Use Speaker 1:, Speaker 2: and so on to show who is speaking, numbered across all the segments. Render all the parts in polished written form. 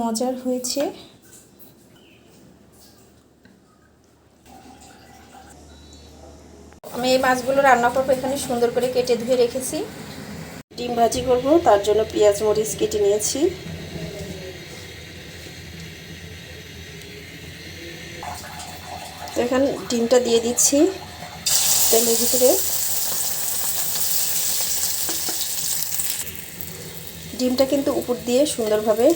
Speaker 1: মজার হয়েছে। আমি এই মাছগুলো রান্না করবো, এখানে সুন্দর করে কেটে ধুয়ে রেখেছি। ডিম ভাজি করব, তার জন্য পেঁয়াজ মরিচ কেটে নিয়েছি। এখন ডিমটা দিয়ে দিচ্ছি তেলের ভিতরে। ডিমটা কিন্তু উপর দিয়ে সুন্দরভাবে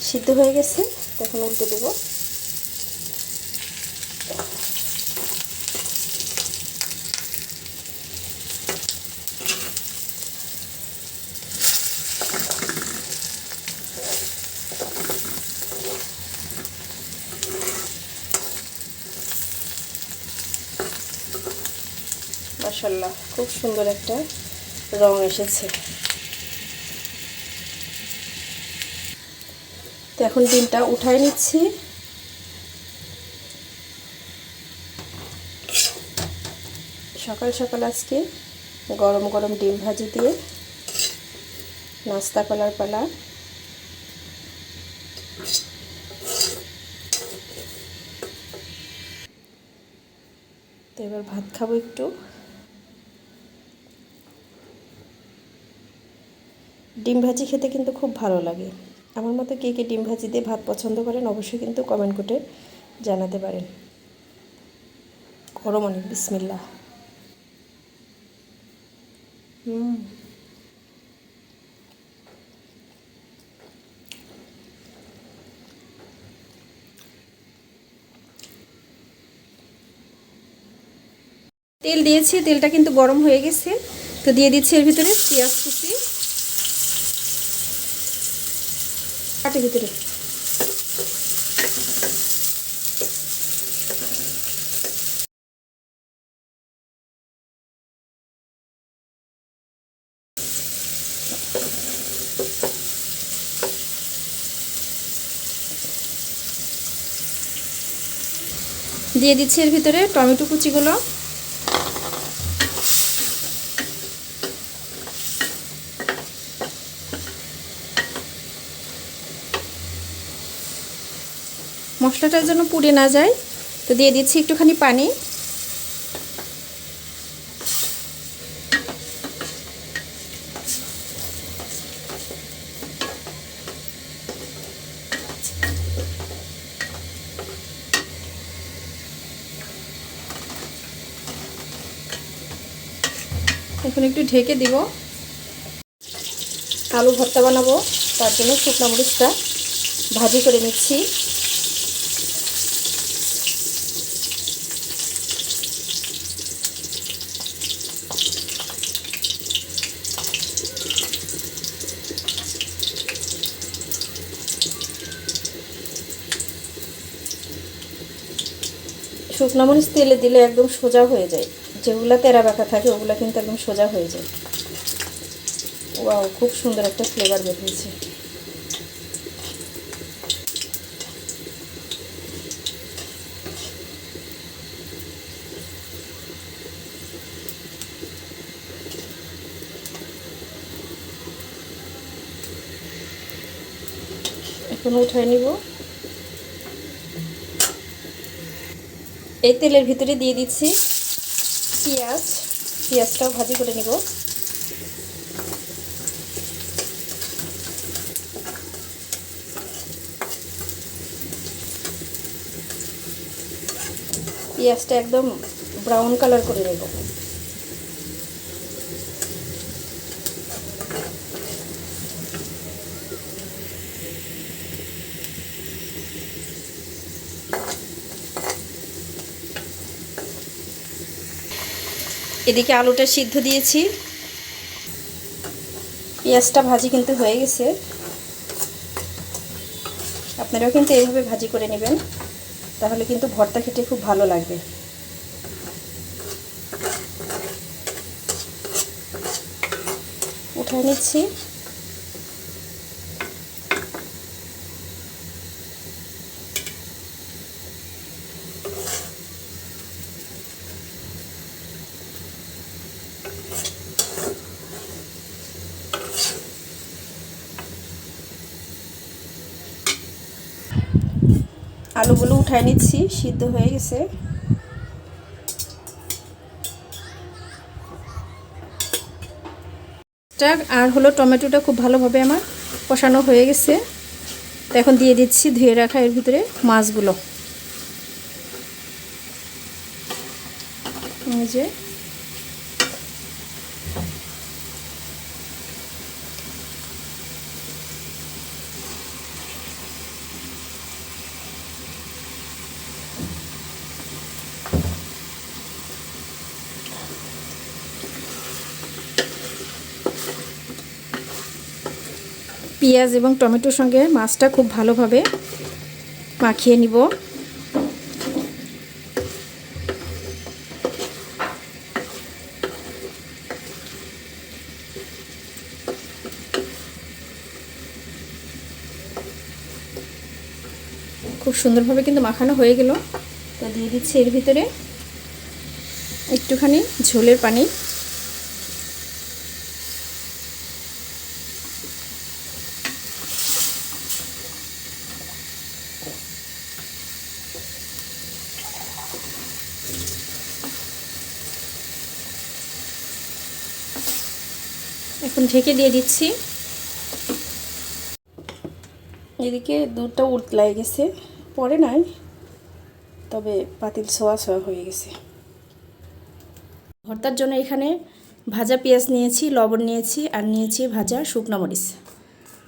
Speaker 1: সিদ্ধ হয়ে গেছে, তখন উল্টে দেব। মাশাআল্লাহ, খুব সুন্দর একটা রং এসেছে। তো এখন ডিমটা উঠায় নিচ্ছি। সকাল সকাল আজকে গরম গরম ডিম ভাজি দিয়ে নাস্তা করার পালা। তো এবার ভাত খাবো একটু। ডিম ভাজি খেতে কিন্তু খুব ভালো লাগে। আমার মতো কে কে ডিম ভাজি দিয়ে ভাত পছন্দ করেন অবশ্যই কিন্তু কমেন্ট করে জানাতে পারেন। গরম অনেক, বিসমিল্লাহ। তেল দিয়েছি, তেলটা কিন্তু গরম হয়ে গেছে। তো দিয়ে দিচ্ছি এর ভিতরে পেঁয়াজ কুচি, কাটের ভিতরে। দিয়ে দিচ্ছি এর ভিতরে টমেটো কুচিগুলো। মশলাটার জন্য পুড়ে না যায়, তো দিয়ে দিচ্ছি একটুখানি পানি। এখন একটু ঢেকে দিব। আলু ভর্তা বানাবো, তার জন্য শুকনো মরিচটা ভাজি করে নিচ্ছি। শুকনো মরিচ তেলে দিলে একদম সোজা হয়ে যায়, যেগুলো তেরা বাঁকা থাকে ওগুলো কিন্তু একদম সোজা হয়ে যায়। ওয়াও, খুব সুন্দর একটা ফ্লেভার বের হয়েছে। এখন উঠায় নিব। এই তেলের ভিতরে দিয়ে দিচ্ছি পেঁয়াজ। পেঁয়াজটাও ভাজি করে নিব। পেঁয়াজটা একদম ব্রাউন কালার করে নেব। এদিকে আলুটা সিদ্ধ দিয়েছি। পেঁয়াজটা ভাজি কিন্তু হয়ে গেছে। আপনারাও কিন্তু এইভাবে ভাজি করে নেবেন, তাহলে কিন্তু ভর্তা খেতে খুব ভালো লাগবে। উঠায় নিচ্ছি। আলুগুলো উঠায় নিচ্ছি, সিদ্ধ হয়ে গেছে। আর হলো টমেটোটা খুব ভালোভাবে আমার কষানো হয়ে গেছে। তো এখন দিয়ে দিচ্ছি ধুয়ে রাখা এর ভিতরে মাছগুলো। এই যে পেঁয়াজ এবং টমেটোর সঙ্গে মাছটা খুব ভালোভাবে মাখিয়ে নিব। খুব সুন্দরভাবে কিন্তু মাখানো হয়ে গেল। তো দিয়ে দিচ্ছি এর ভিতরে একটুখানি ঝোলের পানি। এখন ঢেকে দিয়ে দিচ্ছি। এদিকে দুধটা উতলাই গেছে, পরে নাই, তবে পাতিল ছোঁয়া ছোঁয়া হয়ে গেছে। ভর্তার জন্য এখানে ভাজা পেঁয়াজ নিয়েছি, লবণ নিয়েছি, আর নিয়েছি ভাজা শুকনো মরিচ।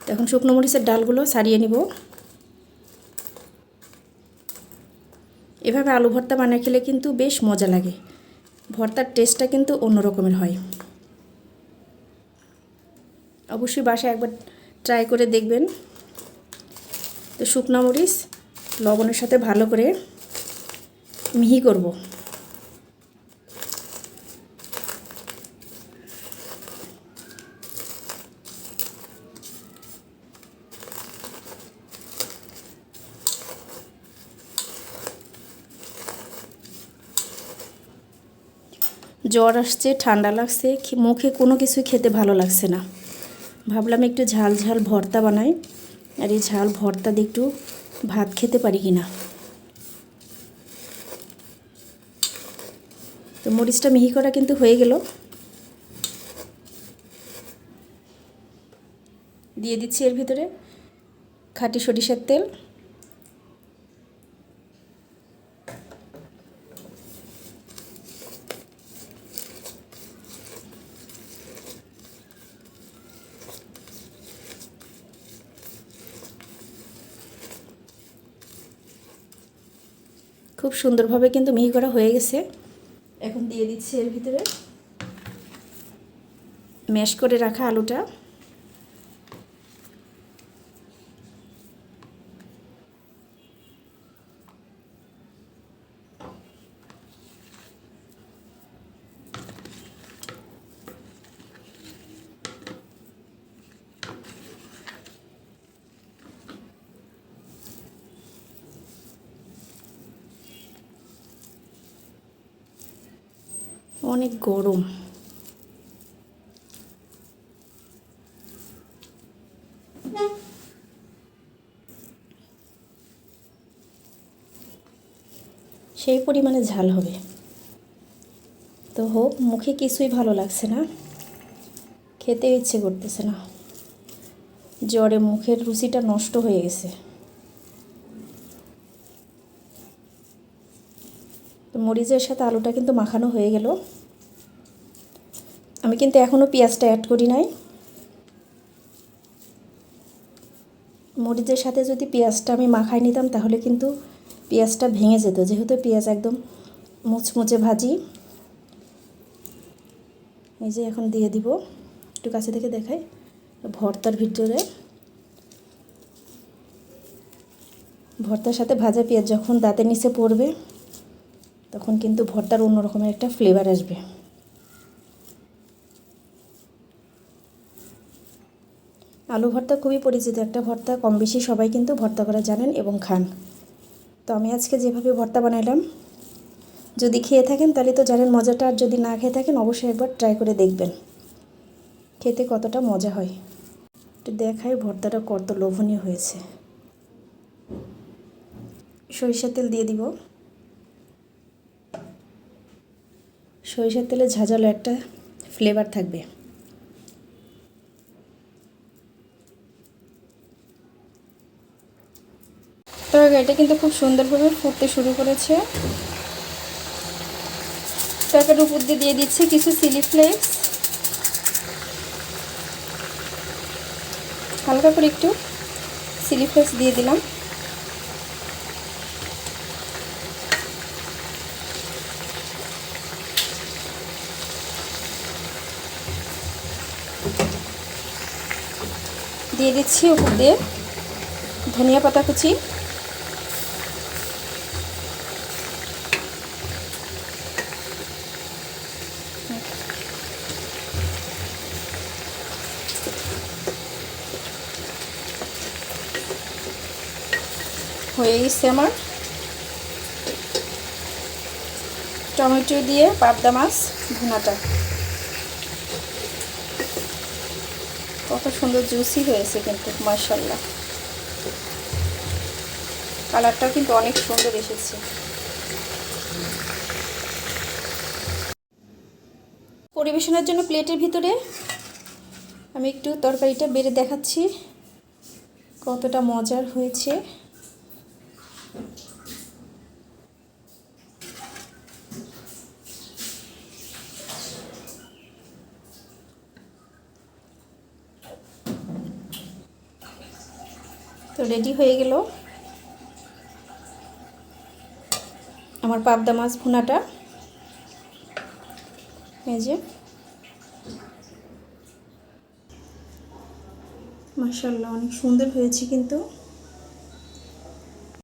Speaker 1: তো এখন শুকনো মরিচের ডালগুলো ছাড়িয়ে নিব। এভাবে আলু ভর্তা বানিয়ে খেলে কিন্তু বেশ মজা লাগে। ভর্তার টেস্টটা কিন্তু অন্য রকমের হয়। অবশ্যই বাসায় একবার ট্রাই করে দেখবেন। তো শুকনো মরিচ লবণের সাথে ভালো করে মিহি করব। জ্বর আসছে, ঠান্ডা লাগছে, মুখে কোনো কিছুই খেতে ভালো লাগছে না। ভাবলাম একটু ঝাল ঝাল ভর্তা বানাই, আর এই ঝাল ভর্তা দিয়ে একটু ভাত খেতে পারি কি না। তো মরিচটা মিহি করা কিন্তু হয়ে গেল। দিয়ে দিচ্ছি এর ভিতরে খাঁটি সরিষার তেল। খুব সুন্দরভাবে কিন্তু মিহি করা হয়ে গেছে। এখন দিয়ে দিচ্ছি এর ভিতরে ম্যাশ করে রাখা আলুটা। অনেক গরম। সেই পরিমাণে ঝাল হবে। তো হোক, মুখে কিছুই ভালো লাগছে না, খেতে ইচ্ছে করতেছে না। জ্বরে মুখের রুচিটা নষ্ট হয়ে গেছে। তো মরিচের সাথে আলুটা কিন্তু মাখানো হয়ে গেল। আমি কিন্তু এখনও পেঁয়াজটা অ্যাড করি নাই। মরিচের সাথে যদি পেঁয়াজটা আমি মাখাই নিতাম তাহলে কিন্তু পেঁয়াজটা ভেঙে যেত, যেহেতু পেঁয়াজ একদম মুচমুচে ভাজি। এই যে এখন দিয়ে দিব, একটু কাছে থেকে দেখাই, ভর্তার ভিতরে। ভর্তার সাথে ভাজা পেঁয়াজ যখন দাঁতের নিচে পড়বে তখন কিন্তু ভর্তার অন্য রকমের একটা ফ্লেভার আসবে। আলু ভর্তা খুবই পরিচিত একটা ভর্তা, কম বেশি সবাই কিন্তু ভর্তা করা জানেন এবং খান। তো আমি আজকে যেভাবে ভর্তা বানাইলাম, যদি খেয়ে থাকেন তাহলে তো জানেন মজাটা, আর যদি না খেয়ে থাকেন অবশ্যই একবার ট্রাই করে দেখবেন খেতে কতটা মজা হয়। একটু দেখাই ভর্তাটা কত লোভনীয় হয়েছে। সরিষার তেল দিয়ে দিব। সরিষার তেলে ঝাঁঝালো একটা ফ্লেভার থাকবে। তরকারিটা কিন্তু খুব সুন্দরভাবে ফুটতে শুরু করেছে। তরকারির উপর দিয়ে দিচ্ছে কিছু চিলি ফ্লেক্স, হালকা করে একটু চিলি ফ্লেক্স দিয়ে দিলাম। দিয়ে দিচ্ছি উপর দিয়ে ধনিয়া পাতা কুচি, হয়ে গেছে আমার টমেটো দিয়ে পাবদা মাছ ভুনাটা। কত সুন্দর জুসি হয়েছে কিন্তু, মাশাআল্লাহ। কালারটাও কিন্তু অনেক সুন্দর এসেছে। পরিবেশনের জন্য প্লেটের ভিতরে আমি একটু তরকারিটা বেড়ে দেখাচ্ছি কতটা মজার হয়েছে। তো রেডি হয়ে গেল আমার পাবদা মাছ ভুনাটা। এই যে মাশাআল্লাহ, অনেক সুন্দর হয়েছে কিন্তু।